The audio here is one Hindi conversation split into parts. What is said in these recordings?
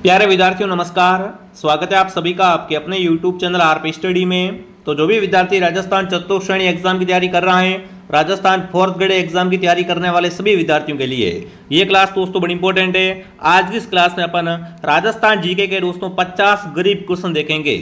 प्यारे विद्यार्थियों नमस्कार। स्वागत है आप सभी का आपके अपने YouTube चैनल आरपी स्टडी में। तो जो भी विद्यार्थी राजस्थान चतुर्थ श्रेणी एग्जाम की तैयारी कर रहा है, राजस्थान फोर्थ ग्रेड एग्जाम की तैयारी करने वाले सभी विद्यार्थियों के लिए ये क्लास दोस्तों बड़ी इंपॉर्टेंट है। आज की इस क्लास में अपन राजस्थान जीके के दोस्तों 50 गरीब क्वेश्चन देखेंगे।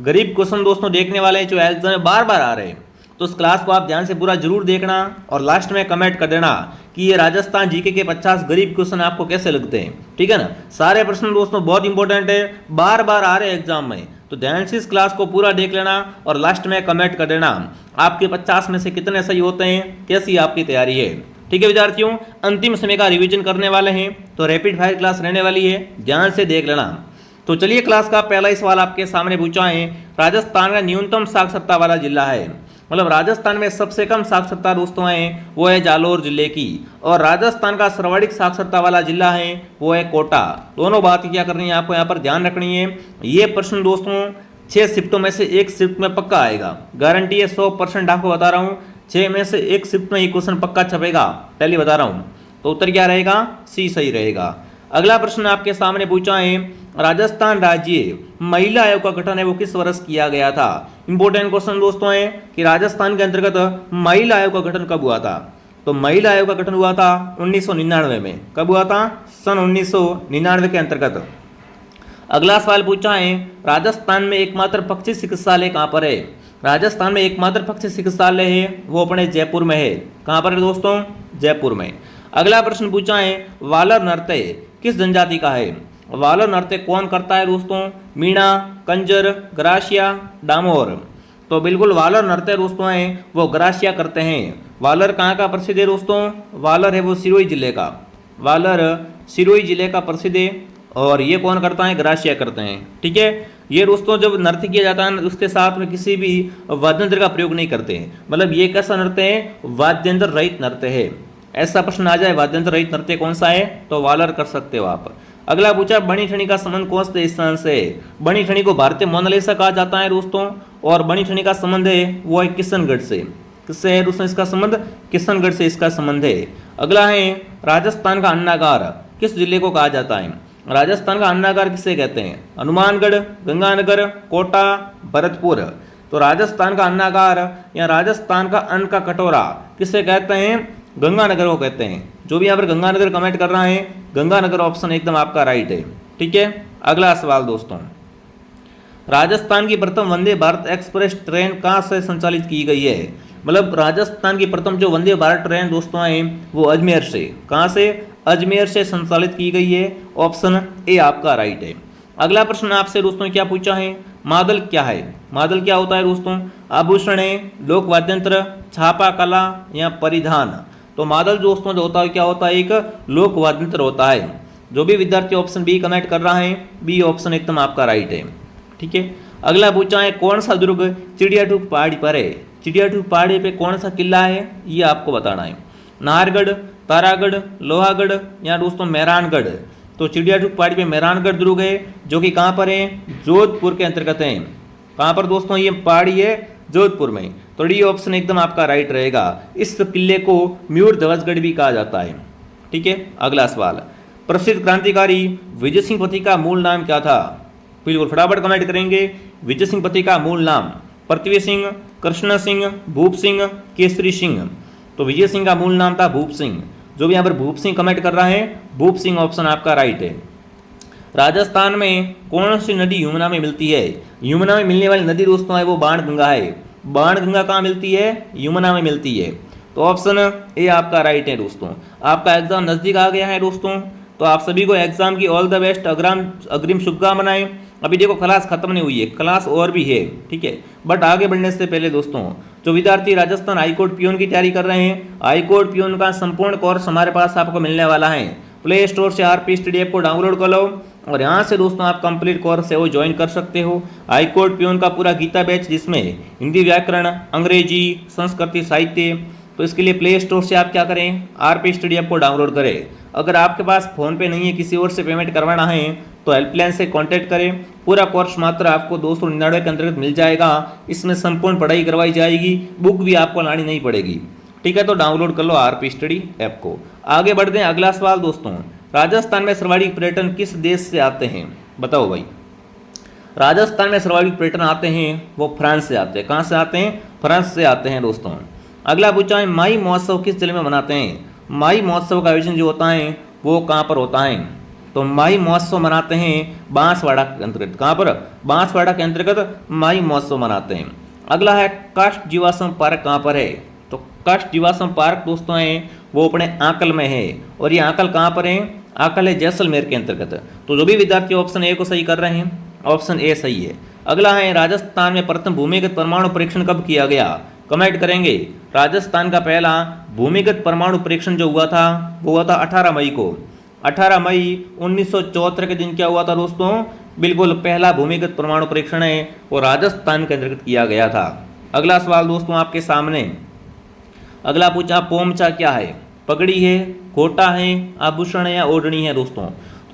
गरीब क्वेश्चन दोस्तों देखने वाले जो एग्जाम में बार बार आ रहे हैं, तो इस क्लास को आप ध्यान से पूरा जरूर देखना और लास्ट में कमेंट कर देना कि ये राजस्थान जीके के 50 गरीब क्वेश्चन आपको कैसे लगते हैं। ठीक है ना, सारे प्रश्न दोस्तों बहुत इंपॉर्टेंट है, बार बार आ रहे हैं एग्जाम में, तो ध्यान से इस क्लास को पूरा देख लेना और लास्ट में कमेंट कर देना आपके 50 में से कितने सही होते हैं, कैसी आपकी तैयारी है। ठीक है विद्यार्थियों, अंतिम समय का रिवीजन करने वाले हैं तो रैपिड फायर क्लास रहने वाली है, ध्यान से देख लेना। तो चलिए, क्लास का पहला ही सवाल आपके सामने पूछा है, राजस्थान का न्यूनतम साक्षरता वाला जिला है, मतलब राजस्थान में सबसे कम साक्षरता दोस्तों है वो है जालोर जिले की, और राजस्थान का सर्वाधिक साक्षरता वाला जिला है वो है कोटा। दोनों बात क्या करनी है आपको यहाँ पर ध्यान रखनी है। ये प्रश्न दोस्तों 6 शिफ्टों में से एक शिफ्ट में पक्का आएगा, गारंटी है 100% आपको बता रहा हूँ। 6 में से एक शिफ्ट में ये क्वेश्चन पक्का छपेगा, पहले बता रहा हूँ। तो उत्तर क्या रहेगा? सी सही रहेगा। अगला प्रश्न आपके सामने पूछा है, राजस्थान राज्य महिला आयोग का गठन है वो किस वर्ष किया गया था। इंपॉर्टेंट क्वेश्चन दोस्तों है कि राजस्थान के अंतर्गत महिला आयोग का गठन कब हुआ था। तो महिला आयोग का गठन हुआ था 1999 में। कब हुआ था? सन 1999 के अंतर्गत। अगला सवाल पूछा है, राजस्थान में एकमात्र पक्षी चिकित्सालय कहाँ पर है। राजस्थान में एकमात्र पक्षी चिकित्सालय है वो अपने जयपुर में है। कहाँ पर है दोस्तों? जयपुर में। अगला प्रश्न पूछा है, वालर नृत्य किस जनजाति का है। वालर नृत्य कौन करता है दोस्तों? मीणा, कंजर, ग्रासिया, डामोर। तो बिल्कुल वालर नृत्य दोस्तों है वो ग्रासिया करते हैं। वालर कहाँ का प्रसिद्ध है दोस्तों? वालर है वो सिरोही जिले का। वालर सिरोही जिले का प्रसिद्ध है और ये कौन करता है? ग्रासिया करते हैं। ठीक है, ये दोस्तों जब नृत्य किया जाता है उसके साथ में किसी भी वाद्यंत्र का प्रयोग नहीं करते हैं, मतलब ये कैसा नृत्य है? वाद्यंत्र रहित नृत्य है। ऐसा प्रश्न आ जाए वाद्यंत्र रहित नृत्य कौन सा है, तो वालर कर सकते हो आप। अगला पूछा, बनी ठनी का संबंध कौन से स्थान से है। बनी ठनी को भारतीय मोनालिसा कहा जाता है दोस्तों, और बनी ठनी का संबंध है वो है किशनगढ़ से। किससे है दोस्तों इसका संबंध? किशनगढ़ से इसका संबंध है। अगला है, राजस्थान का अन्नागार किस जिले को कहा जाता है। राजस्थान का अन्नागार किसे कहते हैं? हनुमानगढ़, गंगानगर, कोटा, भरतपुर। तो राजस्थान का अन्नागार या राजस्थान का अन्न का कटोरा किसे कहते हैं? गंगानगर को कहते हैं। जो भी यहाँ पर गंगानगर कमेंट कर रहा है, गंगानगर ऑप्शन एकदम आपका राइट है। ठीक है, अगला सवाल दोस्तों, राजस्थान की प्रथम वंदे भारत एक्सप्रेस ट्रेन कहाँ से संचालित की गई है। मतलब राजस्थान की प्रथम जो वंदे भारत ट्रेन दोस्तों है वो अजमेर से। कहाँ से? अजमेर से संचालित की गई है। ऑप्शन ए आपका राइट है। अगला प्रश्न आपसे दोस्तों क्या पूछा है, मादल क्या है। मादल क्या होता है दोस्तों? आभूषण है, लोक वाद्यंत्र, छापा कला या परिधान। तो मादल दोस्तों जो होता है क्या होता है? एक लोक वाद्यंत्र होता है। जो भी विद्यार्थी ऑप्शन बी कमेंट कर रहा है, बी ऑप्शन एकदम आपका राइट है। ठीक है, अगला पूछा है, कौन सा दुर्ग चिड़ियाटूप पहाड़ी पर है। चिड़ियाटूप पहाड़ी पे कौन सा किला है ये आपको बताना है। नाहरगढ़, तारागढ़, लोहागढ़ या दोस्तों मेहरानगढ़। तो चिड़ियाटूप पहाड़ी पे मेहरानगढ़ दुर्ग है जो कि कहाँ पर है? जोधपुर के अंतर्गत है। कहाँ पर दोस्तों ये पहाड़ी है? जोधपुर में। तो डी ऑप्शन एकदम आपका राइट रहेगा। इस किले को म्यूर ध्वजगढ़ भी कहा जाता है। ठीक है, अगला सवाल, प्रसिद्ध क्रांतिकारी विजय सिंह पति का मूल नाम क्या था। बिल्कुल फटाफट कमेंट करेंगे। विजय सिंह पति का मूल नाम पृथ्वी सिंह, कृष्ण सिंह, भूप सिंह, केसरी सिंह। तो विजय सिंह का मूल नाम था भूप सिंह। जो भी यहाँ पर भूप सिंह कमेंट कर रहा है, भूप सिंह ऑप्शन आपका राइट है। राजस्थान में कौन सी नदी यमुना में मिलती है। यमुना में मिलने वाली नदी दोस्तों है वो बाणगंगा है। बाणगंगा कहाँ मिलती है? यमुना में मिलती है। तो ऑप्शन ए आपका राइट है दोस्तों। आपका एग्जाम नज़दीक आ गया है दोस्तों, तो आप सभी को एग्जाम की ऑल द बेस्ट, अग्रिम शुभकामनाएं। अभी देखो क्लास खत्म नहीं हुई है, क्लास और भी है। ठीक है, बट आगे बढ़ने से पहले दोस्तों जो विद्यार्थी राजस्थान हाईकोर्ट पियून की तैयारी कर रहे हैं, हाईकोर्ट पियून का संपूर्ण कोर्स हमारे पास आपको मिलने वाला है। प्ले स्टोर से आरपी स्टडी ऐप को डाउनलोड कर लो और यहाँ से दोस्तों आप कंप्लीट कोर्स है वो ज्वाइन कर सकते हो। हाईकोर्ट पियून का पूरा गीता बैच जिसमें हिंदी व्याकरण, अंग्रेजी, संस्कृति, साहित्य। तो इसके लिए प्ले स्टोर से आप क्या करें, आरपी स्टडी ऐप को डाउनलोड करें। अगर आपके पास फ़ोन पे नहीं है, किसी और से पेमेंट करवाना है, तो हेल्पलाइन से कांटेक्ट करें। पूरा कोर्स मात्र आपको 299 के अंतर्गत मिल जाएगा। इसमें संपूर्ण पढ़ाई करवाई जाएगी, बुक भी आपको लानी नहीं पड़ेगी। ठीक है, तो डाउनलोड कर लो आरपी स्टडी ऐप को। आगे बढ़ते हैं, अगला सवाल दोस्तों, राजस्थान में सर्वाधिक पर्यटन किस देश से आते हैं, बताओ भाई। राजस्थान में सर्वाधिक पर्यटन आते हैं वो फ्रांस से आते हैं। कहाँ से आते हैं? फ्रांस से आते हैं दोस्तों। अगला पूछा है माई महोत्सव किस जिले में मनाते हैं। माई महोत्सव का आयोजन जो होता है वो कहाँ पर होता है? तो माई महोत्सव मनाते हैं बांसवाड़ा के अंतर्गत। कहाँ पर? बांसवाड़ा के अंतर्गत माई महोत्सव मनाते हैं। अगला है काष्ठ जीवाश्म पार्क कहाँ पर है? तो काष्ठ जीवाश्म पार्क दोस्तों है वो अपने आंकल में है। और ये आंकल कहाँ पर है? आंकल है जैसलमेर के अंतर्गत। तो जो भी विद्यार्थी ऑप्शन ए को सही कर रहे हैं, ऑप्शन ए सही है। अगला है राजस्थान में प्रथम भूमिगत परमाणु परीक्षण कब किया गया? कमेंट करेंगे। राजस्थान का पहला भूमिगत परमाणु परीक्षण जो हुआ था वो हुआ था 18 मई को। 18 मई 1974 के दिन क्या हुआ था दोस्तों? बिल्कुल पहला भूमिगत परमाणु परीक्षण है वो राजस्थान के अंतर्गत किया गया था। अगला सवाल दोस्तों आपके सामने। अगला पूछा पोमचा क्या है? पगड़ी है, कोटा है, आभूषण है या ओढ़नी है दोस्तों?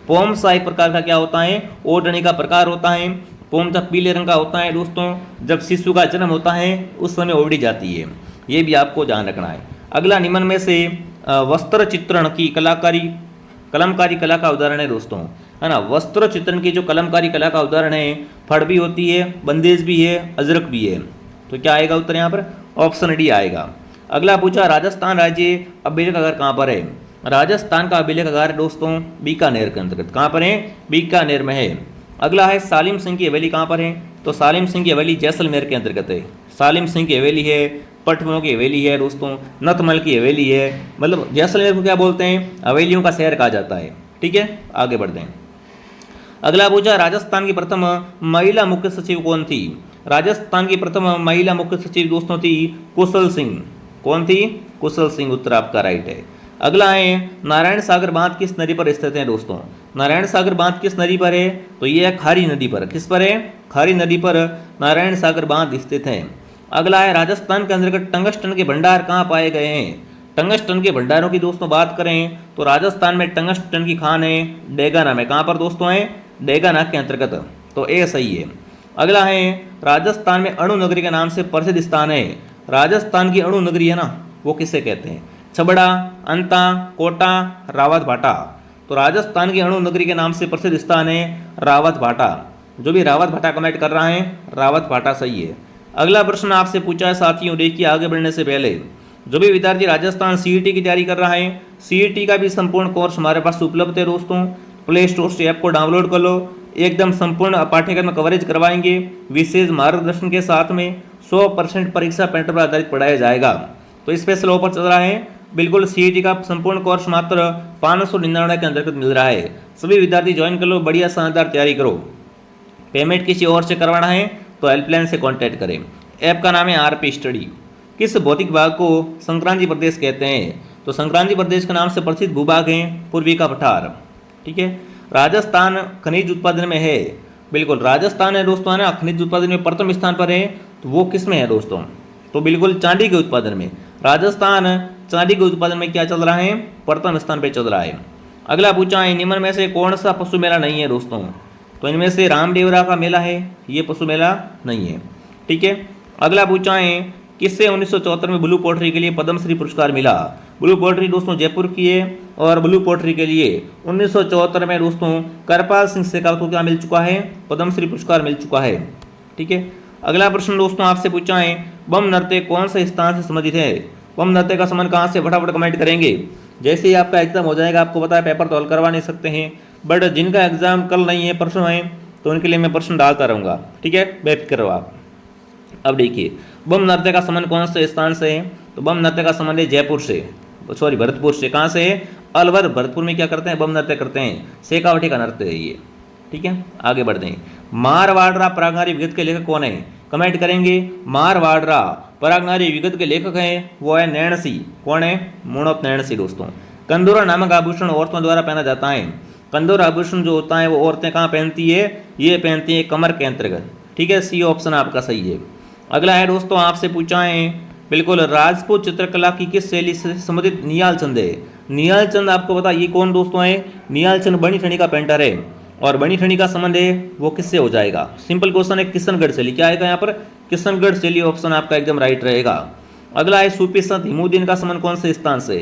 पोमचा एक प्रकार का क्या होता है? ओढ़नी का प्रकार होता है। पोमचा पीले रंग का होता है दोस्तों। जब शिशु का जन्म होता है उस समय ओढ़ी जाती है, ये भी आपको ध्यान रखना है। अगला निम्न में से वस्त्र चित्रण की कलमकारी कला का उदाहरण है दोस्तों, है ना। वस्त्र चित्रण की जो कलमकारी कला का उदाहरण है, फड़ भी होती है, बंदेज भी है, अजरक भी है। तो क्या आएगा उत्तर यहाँ पर? ऑप्शन डी आएगा। अगला पूछा राजस्थान राज्य अभिलेखागार कहाँ पर है? राजस्थान का अभिलेखागार दोस्तों बीकानेर के अंतर्गत। कहाँ पर है? बीकानेर में है। अगला है सालिम सिंह की हवेली कहाँ पर है? तो सालिम सिंह की हवेली जैसलमेर के अंतर्गत है। सालिम सिंह की हवेली है, पटवों की हवेली है दोस्तों, नथमल की हवेली है। मतलब जैसलमेर को क्या बोलते हैं? हवेलियों का शहर कहा जाता है। ठीक है, आगे बढ़ते हैं। अगला पूछा राजस्थान की प्रथम महिला मुख्य सचिव कौन थी? राजस्थान की प्रथम महिला मुख्य सचिव दोस्तों थी कुशल सिंह। कौन थी? कुशल सिंह, उत्तर आपका राइट है। अगला है नारायण सागर बांध किस नदी पर स्थित है दोस्तों? नारायण सागर बांध किस नदी पर है? तो ये है खारी नदी पर। किस पर है? खारी नदी पर नारायण सागर बांध स्थित है। अगला है राजस्थान के अंतर्गत टंगस्टन के भंडार कहाँ पाए गए हैं? टंगस्टन के भंडारों की दोस्तों बात करें तो राजस्थान में टंगस्टन की खान है डेगाना में। कहाँ पर दोस्तों है? डेगाना के अंतर्गत। तो ए सही है। अगला है राजस्थान में अणु नगरी के नाम से प्रसिद्ध स्थान है। राजस्थान की अणु नगरी है ना, वो किसे कहते हैं? छबड़ा, अंता, कोटा, रावत भाटा। तो राजस्थान की अणु नगरी के नाम से प्रसिद्ध स्थान है रावत भाटा। जो भी रावत भाटा कमेंट कर रहा है, रावत भाटा सही है। अगला प्रश्न आपसे पूछा है साथियों, देखिए आगे बढ़ने से पहले जो भी विद्यार्थी राजस्थान सीईटी की तैयारी कर रहा है, सीईटी का भी संपूर्ण कोर्स हमारे पास उपलब्ध है दोस्तों। प्ले स्टोर से ऐप को डाउनलोड कर लो। एकदम संपूर्ण पाठ्यक्रम कवरेज करवाएंगे, विशेष मार्गदर्शन के साथ में 100% परीक्षा पैटर्न पर आधारित पढ़ाया जाएगा। तो स्पेशल ऑफर चल रहा है। बिल्कुल सीईटी का संपूर्ण कोर्स मात्र 599 के अंतर्गत मिल रहा है। सभी विद्यार्थी ज्वाइन कर लो, बढ़िया शानदार तैयारी करो। पेमेंट किसी और से करवाना है तो हेल्पलाइन से कांटेक्ट करें। ऐप का नाम है आरपी स्टडी। किस भौतिक भाग को संक्रांति प्रदेश कहते हैं? तो संक्रांति प्रदेश के नाम से प्रसिद्ध भूभाग है पूर्वी का पठार। ठीक है। राजस्थान खनिज उत्पादन में है। बिल्कुल राजस्थान है दोस्तों, है ना, खनिज उत्पादन में प्रथम स्थान पर है। तो वो किस में है दोस्तों? तो बिल्कुल चांदी के उत्पादन में। राजस्थान चांदी के उत्पादन में क्या चल रहा है? प्रथम स्थान पर चल रहा है। अगला पूछा है निम्न में से कौन सा पशु मेला नहीं है दोस्तों? तो इनमें से रामदेवरा का मेला है, ये पशु मेला नहीं है। ठीक है। अगला पूछा है किससे 1974 में ब्लू पोट्री के लिए पद्मश्री पुरस्कार मिला? ब्लू पोट्री दोस्तों जयपुर की है। और ब्लू पोट्री के लिए 1974 में दोस्तों करपाल सिंह शेखावत को क्या मिल चुका है? पद्मश्री पुरस्कार मिल चुका है। ठीक है। अगला प्रश्न दोस्तों आपसे पूछा है बम नृत्य कौन से स्थान से संबंधित है? बम नृत्य का संबंध कहाँ से? फटाफट कमेंट करेंगे। जैसे ही आपका एग्जाम हो जाएगा, आपको पता है पेपर तो हल करवा नहीं सकते हैं, बट जिनका एग्जाम कल नहीं है परसों है तो उनके लिए मैं प्रश्न डालता रहूँगा। ठीक है, बेफिक्र रहो आप। अब देखिए बम नृत्य का संबंध कौन से स्थान से है? तो बम नृत्य का संबंध है जयपुर से, सॉरी भरतपुर से। कहाँ से है? अलवर भरतपुर में क्या करते हैं? बम नृत्य करते हैं। शेखावटी का नृत्य है ये। ठीक है, आगे बढ़ते हैं। मारवाड़रा परागनारी विगत के लेखक कौन है? कमेंट करेंगे। मारवाड़रा परागनारी विगत के लेखक हैं वो है नैणसी। कौन है? मुणत नैणसी दोस्तों। कंदोरा नामक आभूषण औरतों द्वारा पहना जाता है। कंदोरा आभूषण जो होता है वो औरतें कहाँ पहनती है? ये पहनती है कमर के अंतर्गत। ठीक है, सी ऑप्शन आपका सही है। अगला है दोस्तों आपसे पूछा है बिल्कुल राजपूत चित्रकला की किस शैली से संबंधित निहाल चंद है? निहाल चंद आपको पता ये कौन दोस्तों है? निहाल चंद बनी ठणी का पेंटर है। और बनी ठणी का संबंध है वो किससे हो जाएगा? सिंपल क्वेश्चन है, किशनगढ़ शैली। क्या आएगा यहाँ पर? किशनगढ़ शैली ऑप्शन आपका एकदम राइट रहेगा। अगला है सूफी संत हिमुद्दीन का संबंध कौन से स्थान से?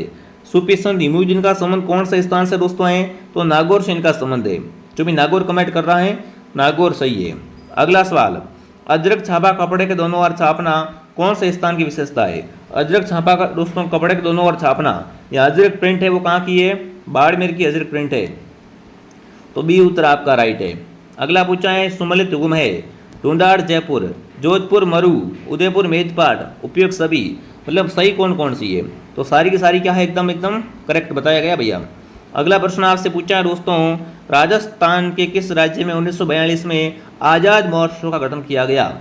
सूफी संत इमुद्दीन का संबंध कौन से स्थान से दोस्तों है? तो नागौर से इनका संबंध है। जो भी नागौर कमेंट कर रहा है, नागौर सही है। अगला सवाल, अजरक छापा कपड़े के दोनों ओर छापना कौन से स्थान की विशेषता है? अजरक छापा का दोस्तों कपड़े के दोनों ओर छापना या अजरक प्रिंट है वो कहाँ की है? बाड़मेर की अजरक प्रिंट है। तो बी उत्तर आपका राइट है। अगला पूछा है, सुमलित गुम है ढूंढाड़ जयपुर, जोधपुर मरु, उदयपुर मेदपाट, उपयुक्त सभी, मतलब सही कौन कौन सी है? तो सारी की सारी क्या है? एकदम करेक्ट बताया गया भैया। अगला प्रश्न आपसे पूछा है दोस्तों, राजस्थान के किस राज्य में 1942 में आज़ाद महोत्सव का गठन किया गया?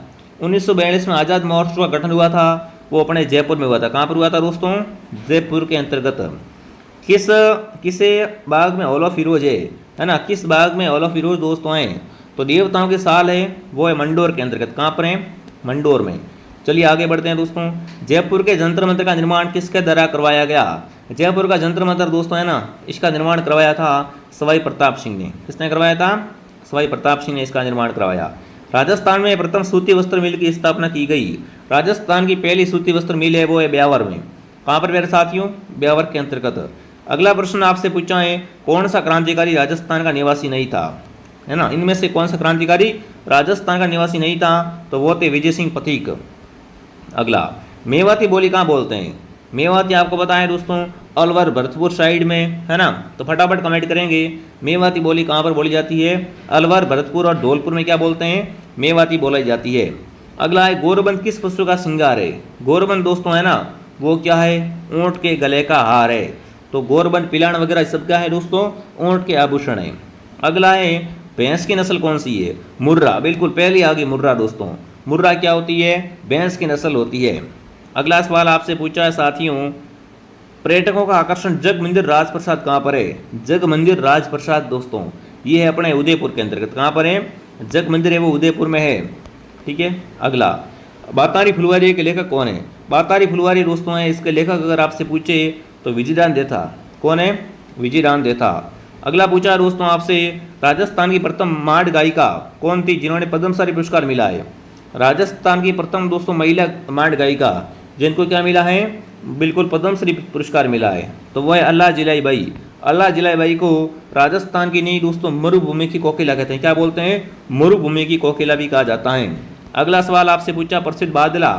1942 में आज़ाद महोत्सव का गठन हुआ था, वो अपने जयपुर में हुआ था। कहाँ पर हुआ था दोस्तों? जयपुर के अंतर्गत। किसे बाग में हॉल ऑफ हीरोज है ना? किस बाग में हॉल ऑफ हीरोज दोस्तों हैं? तो देवताओं की साल है, वो है मंडोर के अंतर्गत। कहाँ पर है? मंडोर में। चलिए आगे बढ़ते हैं दोस्तों। जयपुर के जंतर मंतर का निर्माण किसके द्वारा करवाया गया? जयपुर का जंतर मंतर दोस्तों है ना, इसका निर्माण करवाया था सवाई प्रताप सिंह ने। किसने करवाया था? सवाई प्रताप सिंह ने इसका निर्माण करवाया। राजस्थान में प्रथम सूती वस्त्र मिल की स्थापना की गई। राजस्थान की पहली सूती वस्त्र मिल है वो है ब्यावर में। कहाँ पर मेरे साथियों? ब्यावर के अंतर्गत। अगला प्रश्न आपसे पूछा है, कौन सा क्रांतिकारी राजस्थान का निवासी नहीं था? है ना, इनमें से कौन सा क्रांतिकारी राजस्थान का निवासी नहीं था? तो वो थे विजय सिंह पथिक। अगला, मेवाती बोली कहाँ बोलते हैं? मेवाती आपको पता है दोस्तों, अलवर भरतपुर साइड में, है ना। तो फटाफट कमेंट करेंगे, मेवाती बोली कहाँ पर बोली जाती है? अलवर, भरतपुर और धौलपुर में क्या बोलते हैं? मेवाती बोलाई जाती है। अगला है, गोरबंद किस पशु का श्रृंगार है? गोरबंद दोस्तों है ना, वो क्या है? ऊँट के गले का हार है। तो गोरबंद, पिलान वगैरह सब क्या है दोस्तों? ऊँट के आभूषण है। अगला है, भैंस की नस्ल कौन सी है? मुर्रा। बिल्कुल पहले आ गई मुर्रा दोस्तों। मुर्रा क्या होती है? भैंस की नस्ल होती है। अगला सवाल आपसे पूछा है साथियों, पर्यटकों का आकर्षण जग मंदिर राजप्रसाद कहाँ पर है? जग मंदिर राजप्रसाद दोस्तों ये है अपने उदयपुर के अंतर्गत। कहाँ पर है? जग मंदिर है वो उदयपुर में है। ठीक है। अगला, बातारी फुलवारी के लेखक कौन है? बातारी फुलवारी दोस्तों है, इसके लेखक अगर आपसे पूछे तो विजयदान देथा। कौन है? विजयदान देथा। अगला पूछा दोस्तों आपसे, राजस्थान की प्रथम माड़ गायिका कौन थी जिन्होंने पद्मश्री पुरस्कार मिला है? राजस्थान की प्रथम दोस्तों महिला माड़ गायिका जिनको क्या मिला है? बिल्कुल पद्मश्री पुरस्कार मिला है, तो वह है अल्लाह जिलाई बाई। अल्लाह जिलाई बाई को राजस्थान की नहीं दोस्तों मरुभूमि की कोकिला कहते हैं। क्या बोलते हैं? मरुभूमि की कोकिला भी कहा जाता है। अगला सवाल आपसे पूछा, प्रसिद्ध बादला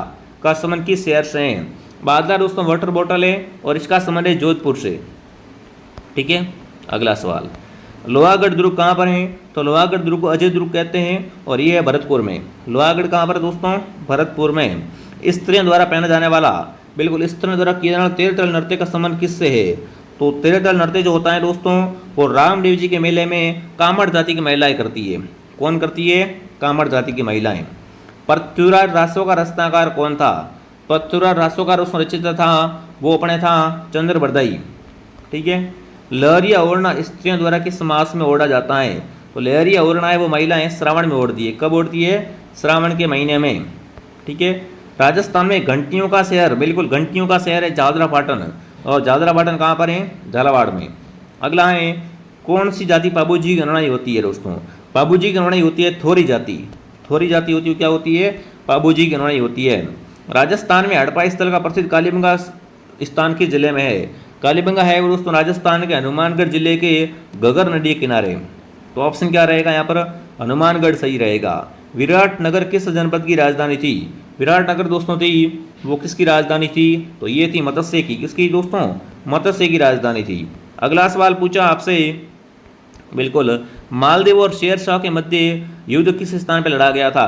का संबंध किस शहर से है? बादला दोस्तों वाटर बॉटल है और इसका संबंध है जोधपुर से। ठीक है। अगला सवाल, लोहागढ़ दुर्ग कहाँ पर है? तो लोहागढ़ दुर्ग को अजय दुर्ग कहते हैं और ये है भरतपुर में। लोहागढ़ कहाँ पर दोस्तों? भरतपुर में। स्त्रियों द्वारा पहना जाने वाला, बिल्कुल स्त्रियों द्वारा किया जाने वाला तेरतल नृत्य का संबंध किससे है? तो तेरतल नृत्य जो होता है दोस्तों वो रामदेव जी के मेले में कामड़ जाति की महिलाएं करती है। कौन करती है? कामड़ जाति की महिलाएं। पृथ्वीराज रासो का रचनाकार कौन था? पृथ्वीराज रासो का रचित था वो अपने था चंद्रबरदाई। ठीक है। लहरिया ओढ़ना स्त्रियों द्वारा किस मास में ओढ़ा जाता है? तो लहरिया ओढ़ना है वो महिलाएं श्रावण में ओढ़ती है। कब ओढ़ती है? श्रावण के महीने में। ठीक है। राजस्थान में घंटियों का शहर, बिल्कुल घंटियों का शहर है जादरा पाटन, और जादरा पाटन कहाँ पर है? झालावाड़ में। अगला है, कौन सी जाति पाबूजी की गणना होती है दोस्तों? पाबूजी की गणना होती है थोरी जाति। थोरी जाति होती है, क्या होती है? पाबूजी की गणना होती है। राजस्थान में हड़प्पा स्थल का प्रसिद्ध कालीबंगा स्थान किस जिले में है? कालीबंगा है वो दोस्तों राजस्थान के हनुमानगढ़ जिले के घग्गर नदी के किनारे। तो ऑप्शन क्या रहेगा यहाँ पर? हनुमानगढ़ सही रहेगा। विराटनगर किस जनपद की राजधानी थी? विराटनगर दोस्तों थी वो किसकी राजधानी थी? तो ये थी मत्स्य की। किसकी दोस्तों? मत्स्य की राजधानी थी। अगला सवाल पूछा आपसे, बिल्कुल मालदेव और शेरशाह के मध्य युद्ध किस स्थान पर लड़ा गया था?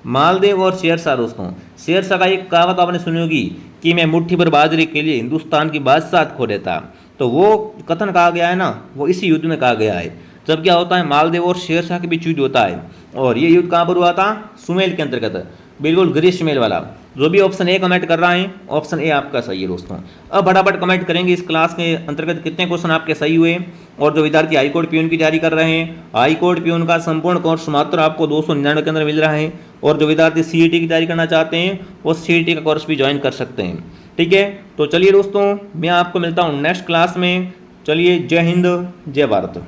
मालदेव और शेरशाह दोस्तों, शेरशाह का एक कहावत आपने सुनी होगी कि मैं मुट्ठी भर बाजरे के लिए हिंदुस्तान की बादशाह खो देता। तो वो कथन कहा गया है ना, वो इसी युद्ध में कहा गया है। जब क्या होता है? मालदेव और शेरशाह के बीच युद्ध होता है और ये युद्ध कहाँ पर हुआ था? सुमेल के अंतर्गत, बिल्कुल ग्रीष्मेल वाला। जो भी ऑप्शन ए कमेंट कर रहा है, ऑप्शन ए आपका सही है दोस्तों। अब फटाफट कमेंट करेंगे इस क्लास के अंतर्गत कितने क्वेश्चन आपके सही हुए। और जो विद्यार्थी हाईकोर्ट प्यून की तैयारी कर रहे हैं, हाईकोर्ट प्यून का संपूर्ण कोर्स मात्र आपको 299 के अंदर मिल रहा है। और जो विद्यार्थी सीईटी की तैयारी करना चाहते हैं वो सीईटी का कोर्स भी ज्वाइन कर सकते हैं। ठीक है। तो चलिए दोस्तों, मैं आपको मिलता हूँ नेक्स्ट क्लास में। चलिए, जय हिंद, जय भारत।